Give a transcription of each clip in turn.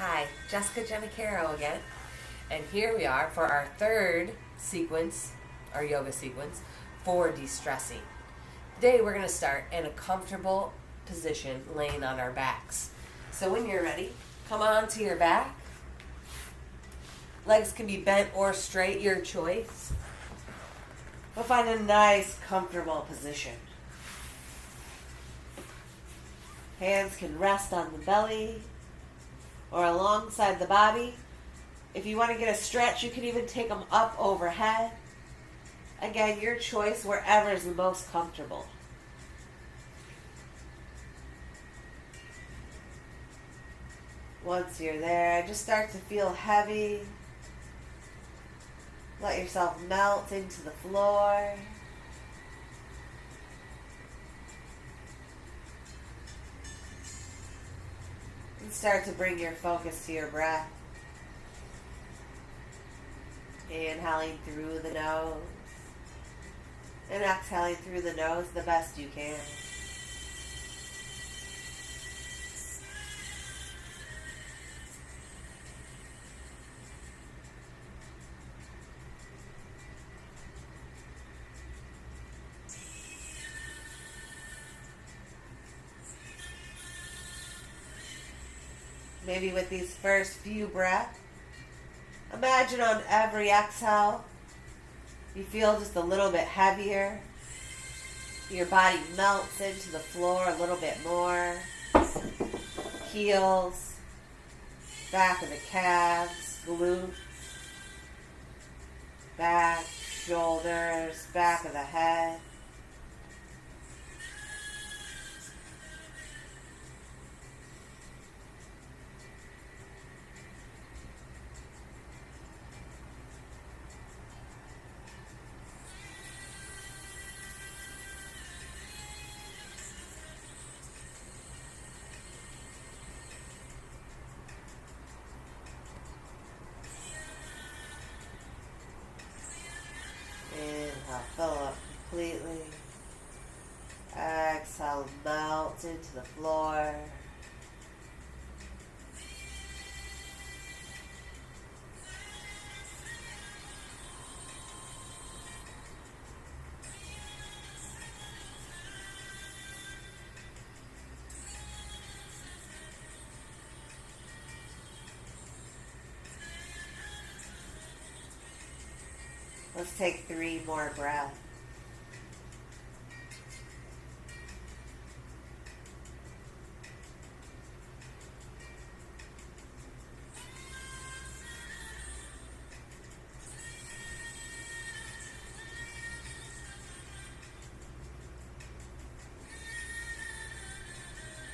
Hi, Jessica Jenna Caro again, and here we are for our third sequence, our yoga sequence, for de-stressing. Today we're going to start in a comfortable position laying on our backs. So when you're ready, come on to your back. Legs can be bent or straight, your choice. We'll find a nice, comfortable position. Hands can rest on the belly or alongside the body. If you want to get a stretch, you can even take them up overhead. Again, your choice, wherever is the most comfortable. Once you're there, just start to feel heavy. Let yourself melt into the floor. And start to bring your focus to your breath. Inhaling through the nose. And exhaling through the nose the best you can. Maybe with these first few breaths, imagine on every exhale, you feel just a little bit heavier. Your body melts into the floor a little bit more. Heels, back of the calves, glutes, back, shoulders, back of the head. Inhale, fill up completely. Exhale, melt into the floor. Let's take 3 more breaths.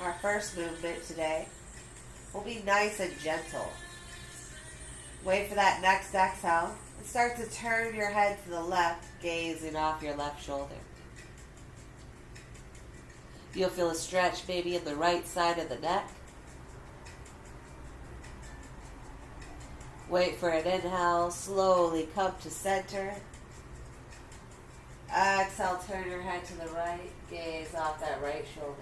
Our first movement today will be nice and gentle. Wait for that next exhale. And start to turn your head to the left, gazing off your left shoulder. You'll feel a stretch maybe in the right side of the neck. Wait for an inhale, slowly come to center. Exhale, turn your head to the right, gaze off that right shoulder.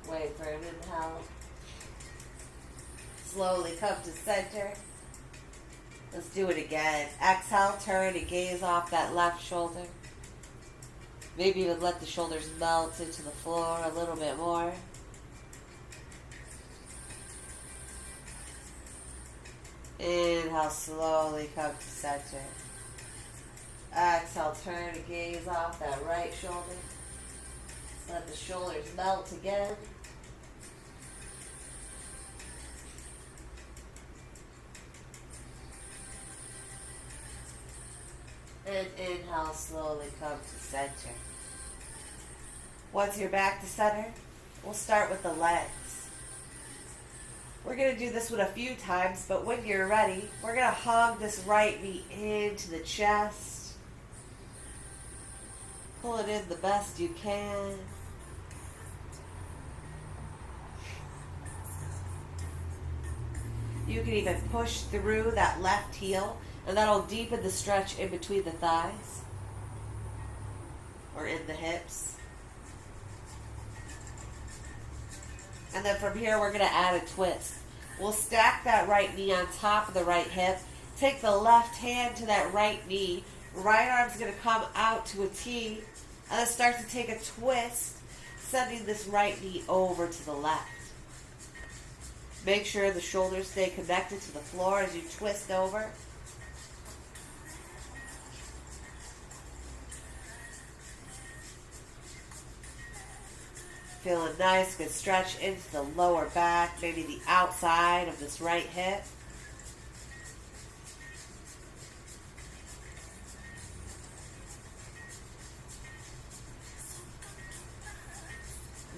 Wait for an inhale. Slowly come to center. Let's do it again. Exhale, turn and gaze off that left shoulder. Maybe even let the shoulders melt into the floor a little bit more. Inhale, slowly come to center. Exhale, turn and gaze off that right shoulder. Let the shoulders melt again. And inhale, slowly come to center. Once you're back to center, we'll start with the legs. We're going to do this one a few times, but when you're ready, we're going to hug this right knee into the chest. Pull it in the best you can. You can even push through that left heel, and that'll deepen the stretch in between the thighs. or in the hips. And then from here, we're going to add a twist. We'll stack that right knee on top of the right hip. Take the left hand to that right knee. Right arm's going to come out to a T. And then start to take a twist, sending this right knee over to the left. Make sure the shoulders stay connected to the floor as you twist over. Feeling nice, good stretch into the lower back, maybe the outside of this right hip.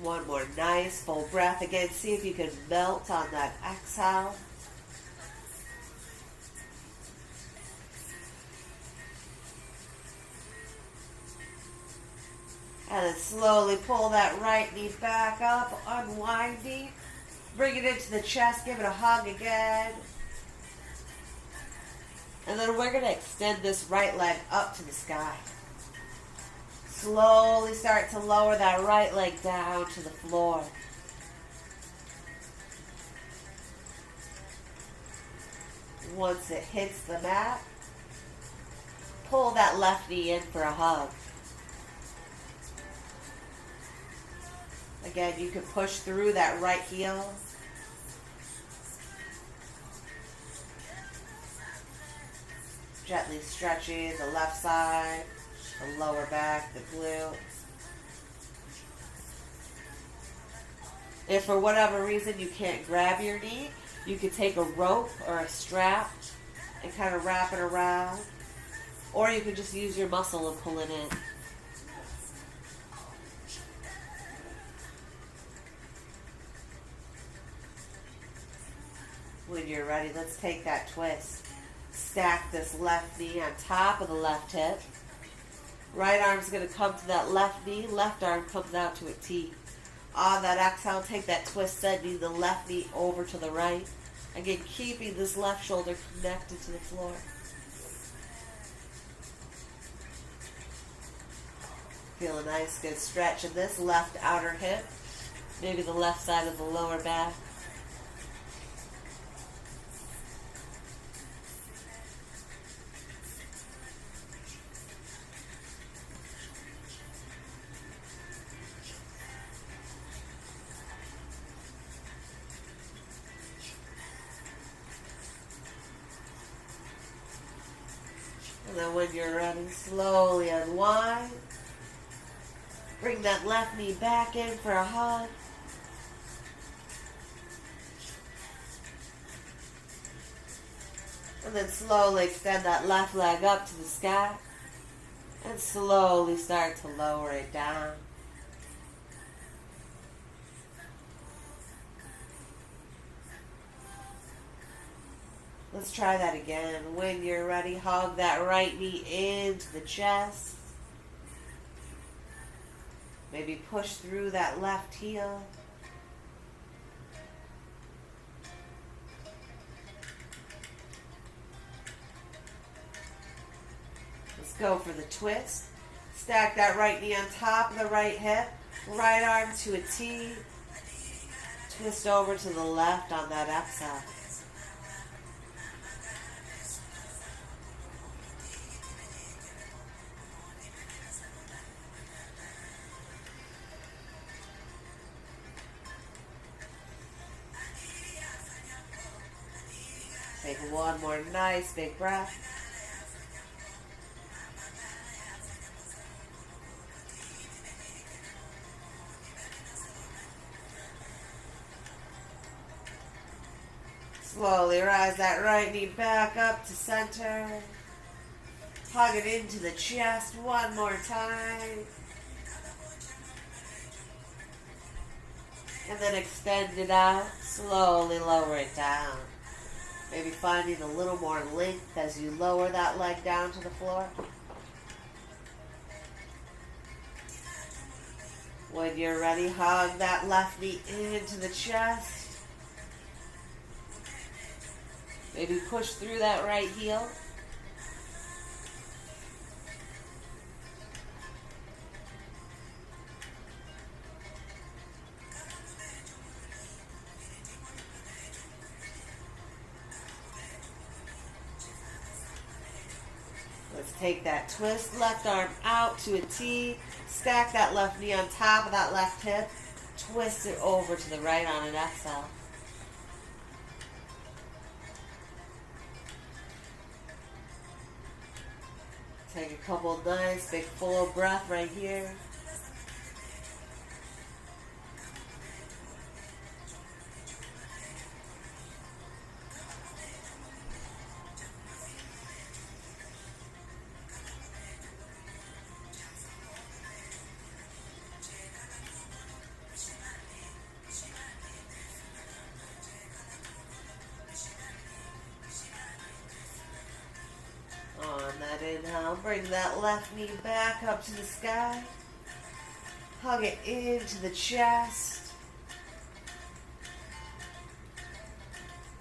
One more nice full breath. Again, see if you can melt on that exhale. And then slowly pull that right knee back up, unwinding. Bring it into the chest, give it a hug again. And then we're going to extend this right leg up to the sky. Slowly start to lower that right leg down to the floor. Once it hits the mat, pull that left knee in for a hug. Again, you can push through that right heel. Gently stretching the left side, the lower back, the glute. If for whatever reason you can't grab your knee, you could take a rope or a strap and kind of wrap it around. Or you can just use your muscle and pull it in. When you're ready, let's take that twist. Stack this left knee on top of the left hip. Right arm's going to come to that left knee. Left arm comes out to a T. On that exhale, take that twist, sending the left knee over to the right. Again, keeping this left shoulder connected to the floor. Feel a nice, good stretch in this left outer hip. Maybe the left side of the lower back. And then when you're ready, slowly unwind. Bring that left knee back in for a hug. And then slowly extend that left leg up to the sky. And slowly start to lower it down. Let's try that again. When you're ready, hug that right knee into the chest. Maybe push through that left heel. Let's go for the twist. Stack that right knee on top of the right hip. Right arm to a T. Twist over to the left on that exhale. Take one more nice big breath. Slowly rise that right knee back up to center. Hug it into the chest one more time. And then extend it out. Slowly lower it down. Maybe finding a little more length as you lower that leg down to the floor. When you're ready, hug that left knee into the chest. Maybe push through that right heel. Take that twist, left arm out to a T. Stack that left knee on top of that left hip. Twist it over to the right on an exhale. Take a couple nice big full breath right here. On that inhale, bring that left knee back up to the sky. Hug it into the chest.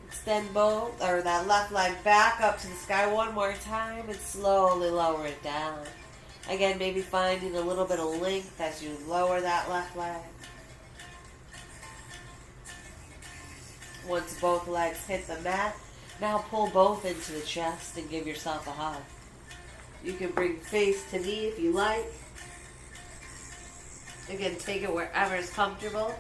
Extend both, or that left leg back up to the sky one more time and slowly lower it down. Again, maybe finding a little bit of length as you lower that left leg. Once both legs hit the mat, now pull both into the chest and give yourself a hug. You can bring face to knee if you like. Again, take it wherever is comfortable.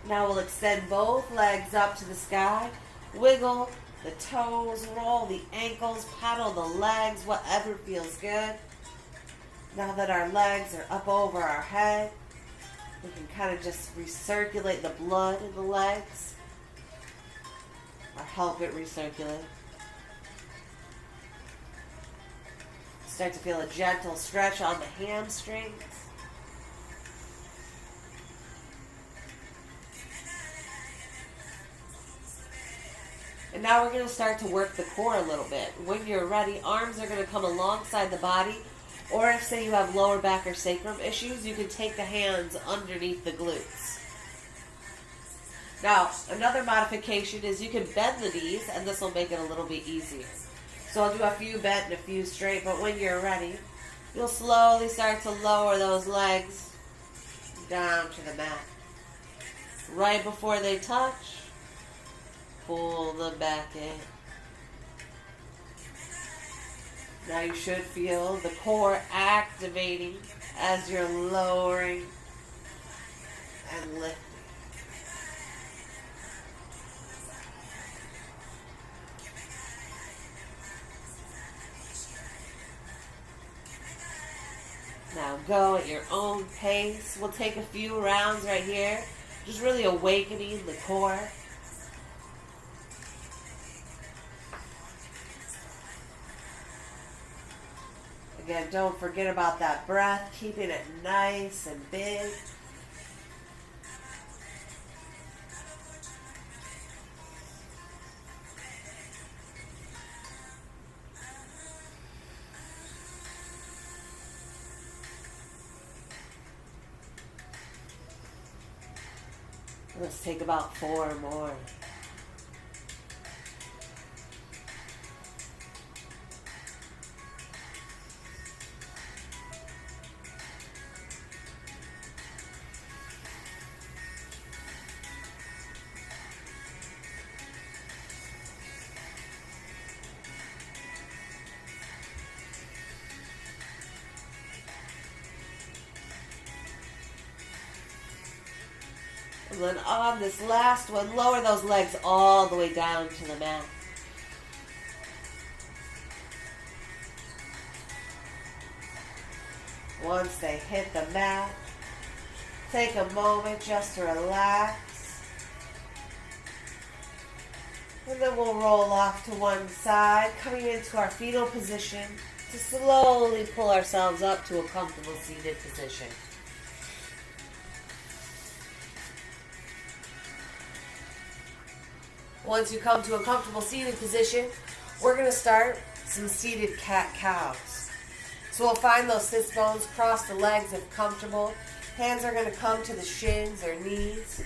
Now we'll extend both legs up to the sky. Wiggle the toes, roll the ankles, paddle the legs, whatever feels good. Now that our legs are up over our head, we can kind of just recirculate the blood in the legs. Or help it recirculate. Start to feel a gentle stretch on the hamstrings. And now we're going to start to work the core a little bit. When you're ready, arms are going to come alongside the body. Or if, say, you have lower back or sacrum issues, you can take the hands underneath the glutes. Now, another modification is you can bend the knees, and this will make it a little bit easier. So I'll do a few bent and a few straight, but when you're ready, you'll slowly start to lower those legs down to the mat. Right before they touch, pull them back in. Now you should feel the core activating as you're lowering and lifting. Now go at your own pace. We'll take a few rounds right here, just really awakening the core. Again, don't forget about that breath, keeping it nice and big. Let's take about 4 more. And then on this last one, lower those legs all the way down to the mat. Once they hit the mat, take a moment just to relax. And then we'll roll off to one side, coming into our fetal position to slowly pull ourselves up to a comfortable seated position. Once you come to a comfortable seated position, we're going to start some seated cat-cows. So we'll find those sit bones, cross the legs if comfortable. Hands are going to come to the shins or knees.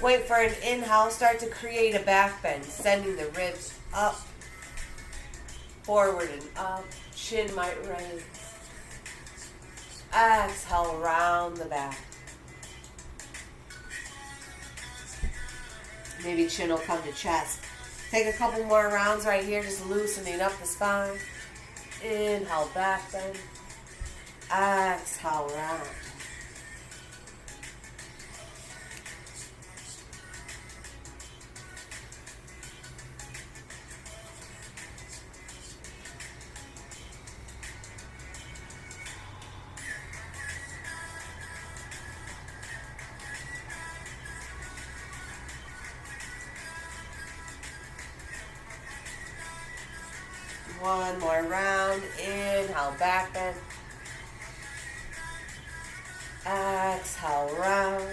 Wait for an inhale, start to create a back bend, sending the ribs up, forward and up. Chin might raise. Exhale, round the back. Maybe chin will come to chest. Take a couple more rounds right here, just loosening up the spine. Inhale, back bend. Exhale, round. One more round. Inhale, back bend. Exhale, round.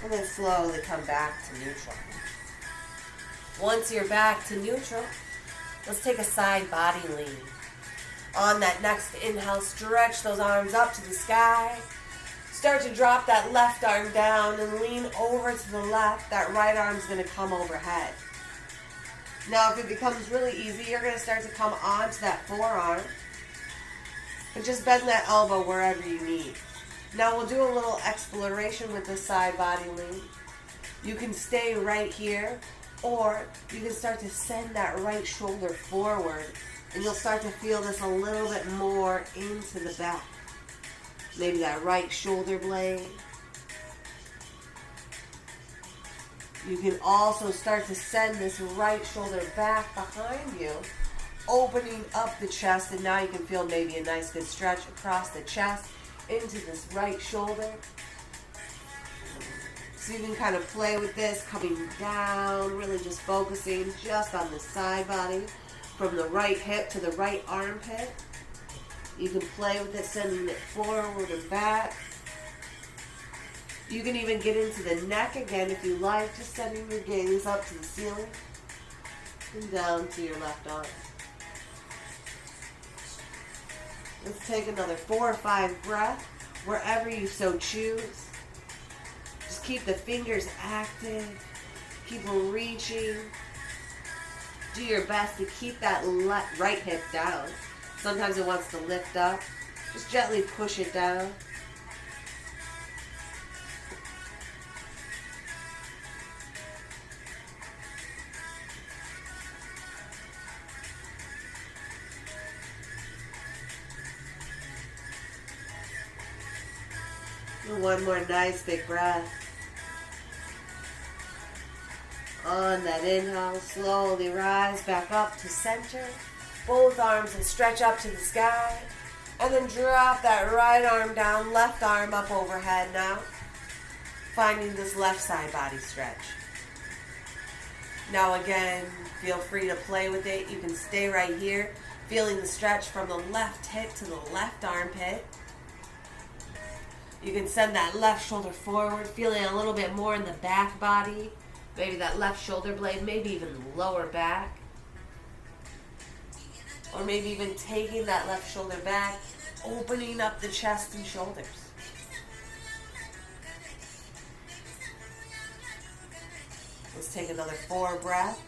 And then slowly come back to neutral. Once you're back to neutral, let's take a side body lean. On that next inhale, stretch those arms up to the sky. Start to drop that left arm down and lean over to the left. That right arm's going to come overhead. Now, if it becomes really easy, you're going to start to come onto that forearm. And just bend that elbow wherever you need. Now, we'll do a little exploration with this side body lean. You can stay right here, or you can start to send that right shoulder forward. And you'll start to feel this a little bit more into the back. Maybe that right shoulder blade. You can also start to send this right shoulder back behind you, opening up the chest, and now you can feel maybe a nice good stretch across the chest into this right shoulder. So you can kind of play with this, coming down, really just focusing just on the side body, from the right hip to the right armpit. You can play with it, sending it forward and back. You can even get into the neck again if you like, just sending your gaze up to the ceiling and down to your left arm. Let's take another 4 or 5 breaths, wherever you so choose. Just keep the fingers active, keep reaching. Do your best to keep that right hip down. Sometimes it wants to lift up. Just gently push it down. One more nice big breath. On that inhale, slowly rise back up to center. Both arms and stretch up to the sky. And then drop that right arm down, left arm up overhead now. Finding this left side body stretch. Now again, feel free to play with it. You can stay right here, feeling the stretch from the left hip to the left armpit. You can send that left shoulder forward, feeling a little bit more in the back body. Maybe that left shoulder blade, maybe even the lower back. Or maybe even taking that left shoulder back, opening up the chest and shoulders. Let's take another 4 breaths.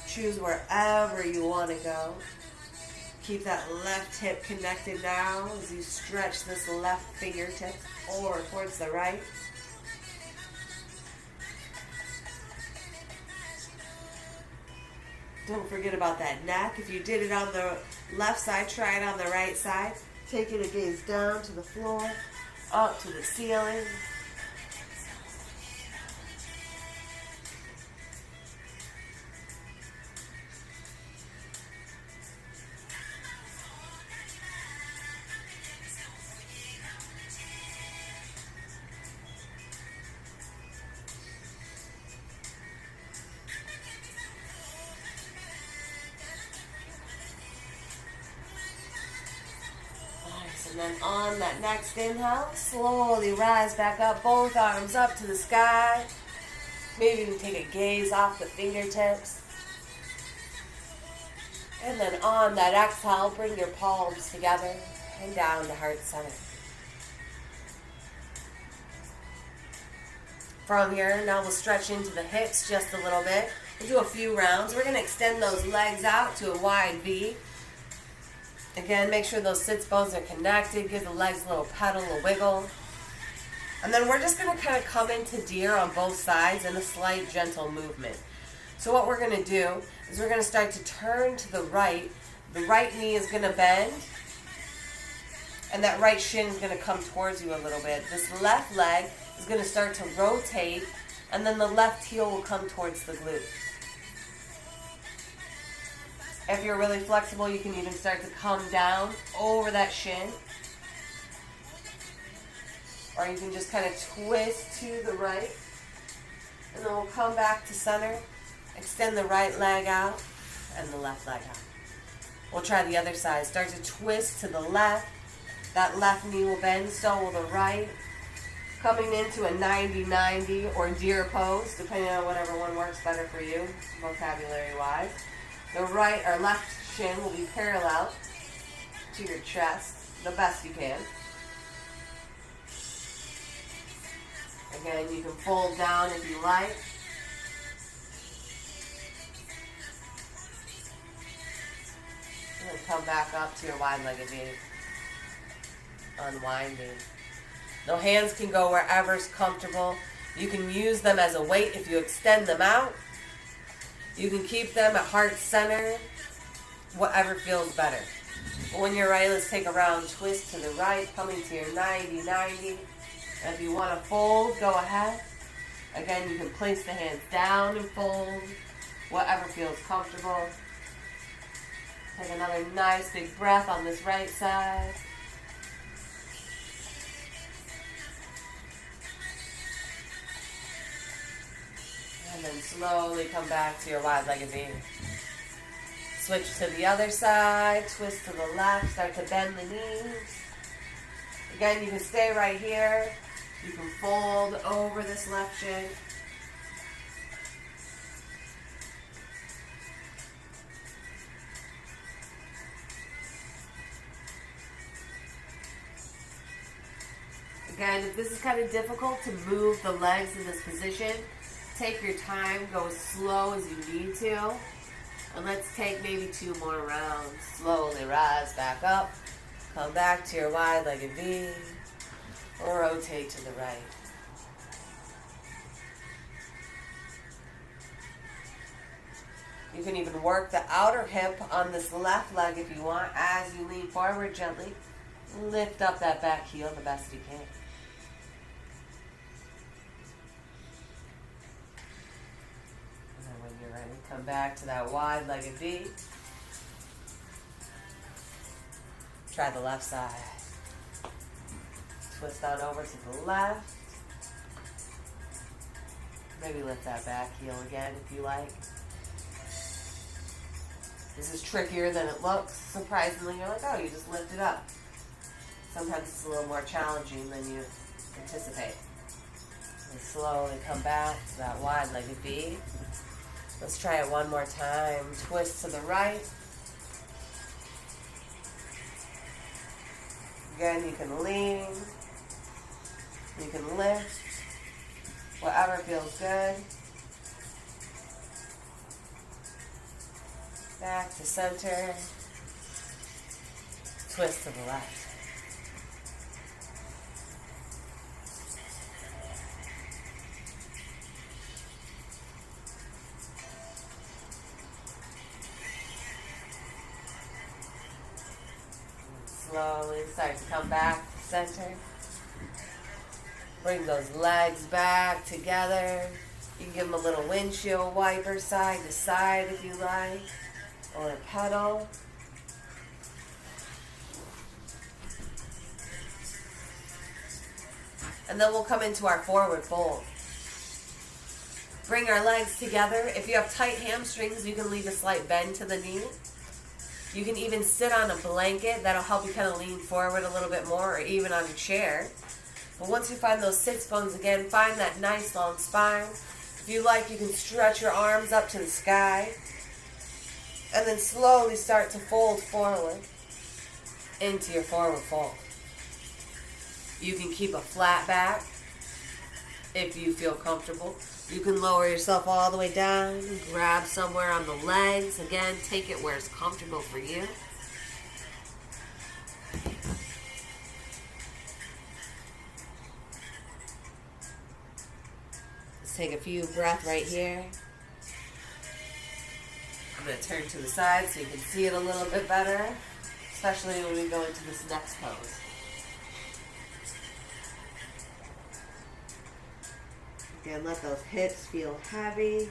Choose wherever you want to go. Keep that left hip connected now as you stretch this left fingertip over towards the right. Don't forget about that neck. If you did it on the left side, try it on the right side. Taking a gaze down to the floor, up to the ceiling. And then on that next inhale, slowly rise back up, both arms up to the sky. Maybe even take a gaze off the fingertips. And then on that exhale, bring your palms together and down to heart center. From here, now we'll stretch into the hips just a little bit. We'll do a few rounds. We're going to extend those legs out to a wide V. Again, make sure those sits bones are connected. Give the legs a little pedal, a wiggle. And then we're just going to kind of come into deer on both sides in a slight gentle movement. So what we're going to do is we're going to start to turn to the right. The right knee is going to bend, and that right shin is going to come towards you a little bit. This left leg is going to start to rotate, and then the left heel will come towards the glute. If you're really flexible, you can even start to come down over that shin. Or you can just kind of twist to the right. And then we'll come back to center. Extend the right leg out and the left leg out. We'll try the other side. Start to twist to the left. That left knee will bend, so will the right. Coming into a 90-90 or deer pose, depending on whatever one works better for you, vocabulary-wise. The right or left shin will be parallel to your chest, the best you can. Again, you can fold down if you like. And then come back up to your wide-legged V. Unwinding. The hands can go wherever's comfortable. You can use them as a weight if you extend them out. You can keep them at heart center, whatever feels better. But when you're ready, let's take a round twist to the right, coming to your 90-90. And if you want to fold, go ahead. Again, you can place the hands down and fold, whatever feels comfortable. Take another nice big breath on this right side. And then slowly come back to your wide-legged V. Switch to the other side, twist to the left, start to bend the knees. Again, you can stay right here. You can fold over this left shin. Again, if this is kind of difficult to move the legs in this position, take your time, go as slow as you need to. And let's take maybe 2 more rounds. Slowly rise back up. Come back to your wide-legged V. Or rotate to the right. You can even work the outer hip on this left leg if you want as you lean forward gently. Lift up that back heel the best you can. And then when you're ready, come back to that wide-legged V. Try the left side. Twist on over to the left. Maybe lift that back heel again if you like. This is trickier than it looks. Surprisingly, you're like, oh, you just lift it up. Sometimes it's a little more challenging than you anticipate. And slowly come back to that wide-legged V. Let's try it one more time. Twist to the right. Again, you can lean. You can lift. Whatever feels good. Back to center. Twist to the left. Slowly start to come back to center. Bring those legs back together. You can give them a little windshield wiper side to side if you like, or a pedal. And then we'll come into our forward fold. Bring our legs together. If you have tight hamstrings, you can leave a slight bend to the knee. You can even sit on a blanket. That'll help you kind of lean forward a little bit more, or even on a chair. But once you find those sits bones again, find that nice long spine. If you like, you can stretch your arms up to the sky. And then slowly start to fold forward into your forward fold. You can keep a flat back if you feel comfortable. You can lower yourself all the way down, grab somewhere on the legs. Again, take it where it's comfortable for you. take a few breaths right here. I'm going to turn to the side so you can see it a little bit better, especially when we go into this next pose. Again, let those hips feel heavy.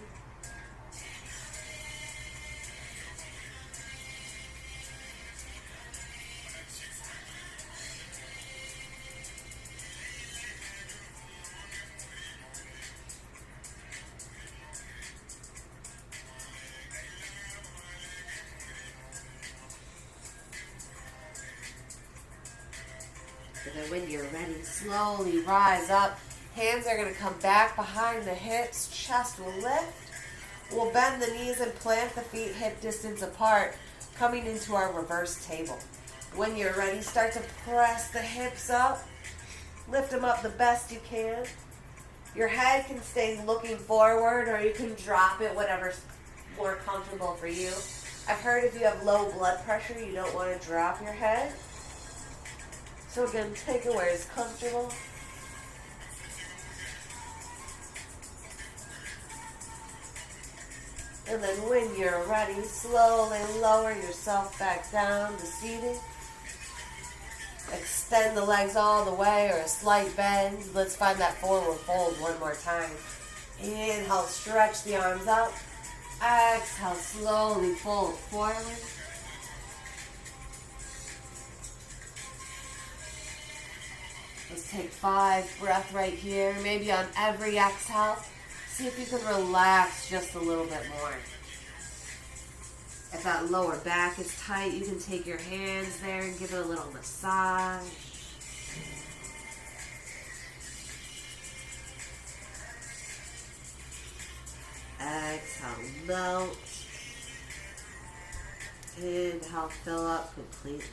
And then when you're ready, slowly rise up. Hands are going to come back behind the hips. Chest will lift. We'll bend the knees and plant the feet hip distance apart, coming into our reverse table. When you're ready, start to press the hips up. Lift them up the best you can. Your head can stay looking forward, or you can drop it, whatever's more comfortable for you. I've heard if you have low blood pressure, you don't want to drop your head. So again, take it where it's comfortable. And then when you're ready, slowly lower yourself back down to seated. Extend the legs all the way, or a slight bend. Let's find that forward fold one more time. Inhale, stretch the arms up. Exhale, slowly fold forward. Let's take 5 breaths right here. Maybe on every exhale, see if you can relax just a little bit more. If that lower back is tight, you can take your hands there and give it a little massage. Exhale, melt. Inhale, fill up completely.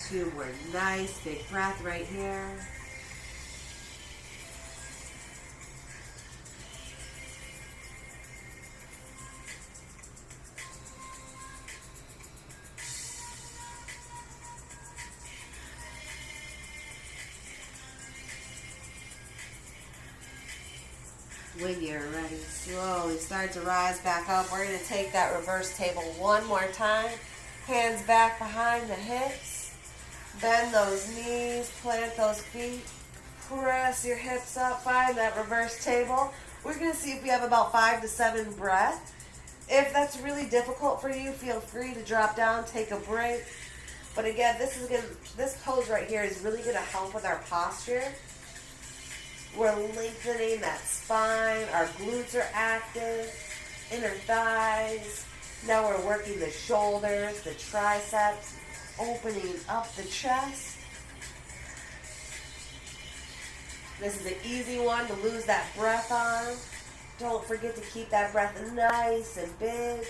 Two more nice big breath right here. When you're ready, slowly start to rise back up. We're going to take that reverse table one more time. Hands back behind the hips. Bend those knees, plant those feet, press your hips up, find that reverse table. We're going to see if we have about 5 to 7 breaths. If that's really difficult for you, feel free to drop down, take a break. But again, this pose right here is really going to help with our posture. We're lengthening that spine, our glutes are active, inner thighs. Now we're working the shoulders, the triceps, opening up the chest. This is an easy one to lose that breath on. Don't forget to keep that breath nice and big.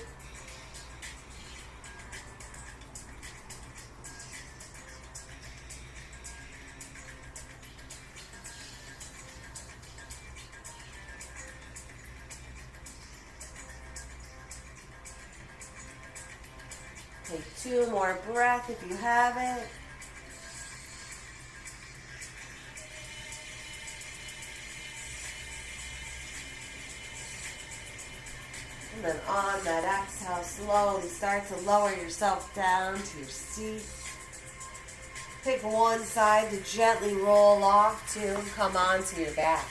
Take 2 more breaths if you have it. And then on that exhale, slowly start to lower yourself down to your seat. Pick one side to gently roll off to come onto your back.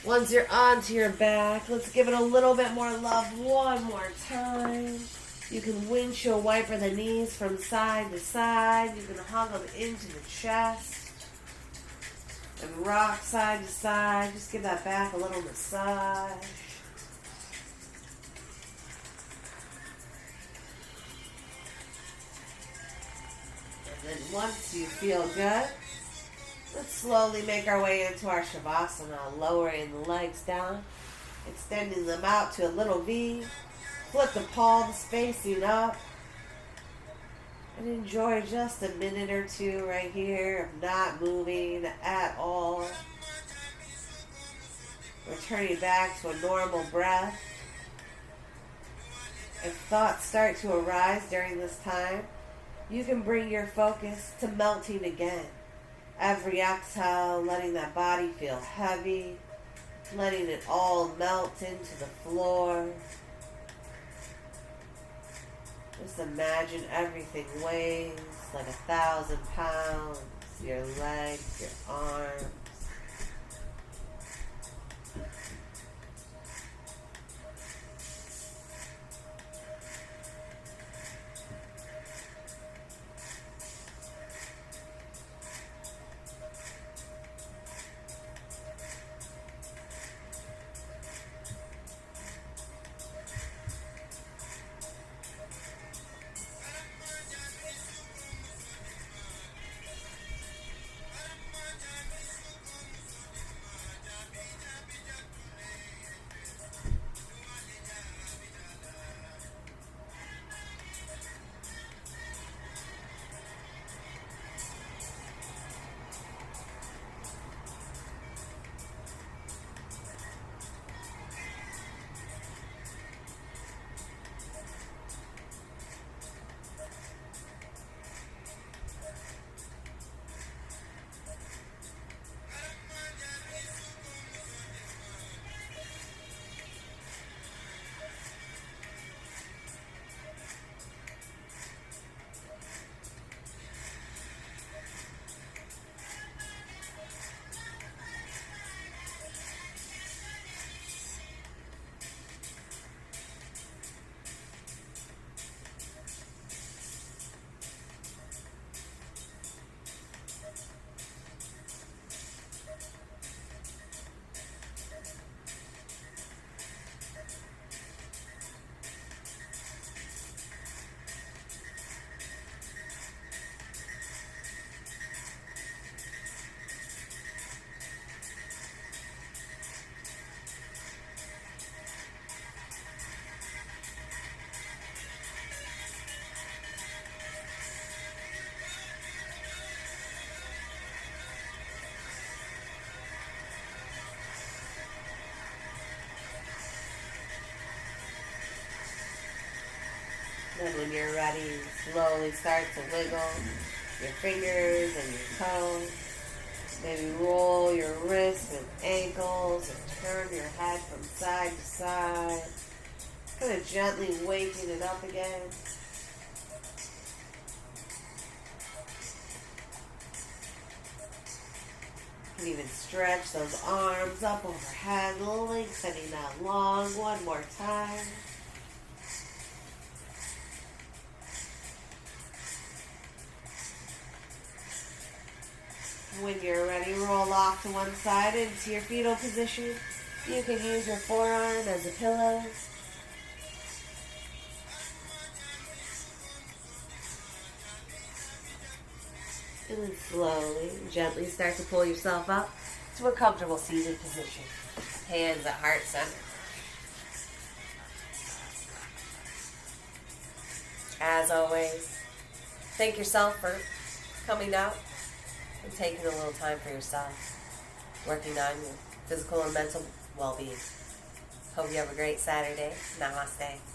Once you're onto your back, let's give it a little bit more love one more time. You can windshield wiper the knees from side to side. You can hug them into the chest. And rock side to side. Just give that back a little massage. And then once you feel good, Let's slowly make our way into our Shavasana, lowering the legs down, extending them out to a little V. Flip the palms facing up. And enjoy just a minute or two right here of not moving at all. Returning back to a normal breath. If thoughts start to arise during this time, you can bring your focus to melting again. Every exhale, letting that body feel heavy, letting it all melt into the floor. Just imagine everything weighs like 1,000 pounds. Your legs, your arms. Then when you're ready, slowly start to wiggle your fingers and your toes. Maybe roll your wrists and ankles and turn your head from side to side. Kind of gently waking it up again. You can even stretch those arms up overhead, lengthening that long. One more time. When you're ready, roll off to one side into your fetal position. You can use your forearm as a pillow. And then slowly, gently start to pull yourself up to a comfortable seated position. Hands at heart center. As always, thank yourself for coming out and taking a little time for yourself, working on your physical and mental well-being. Hope you have a great Saturday. Namaste.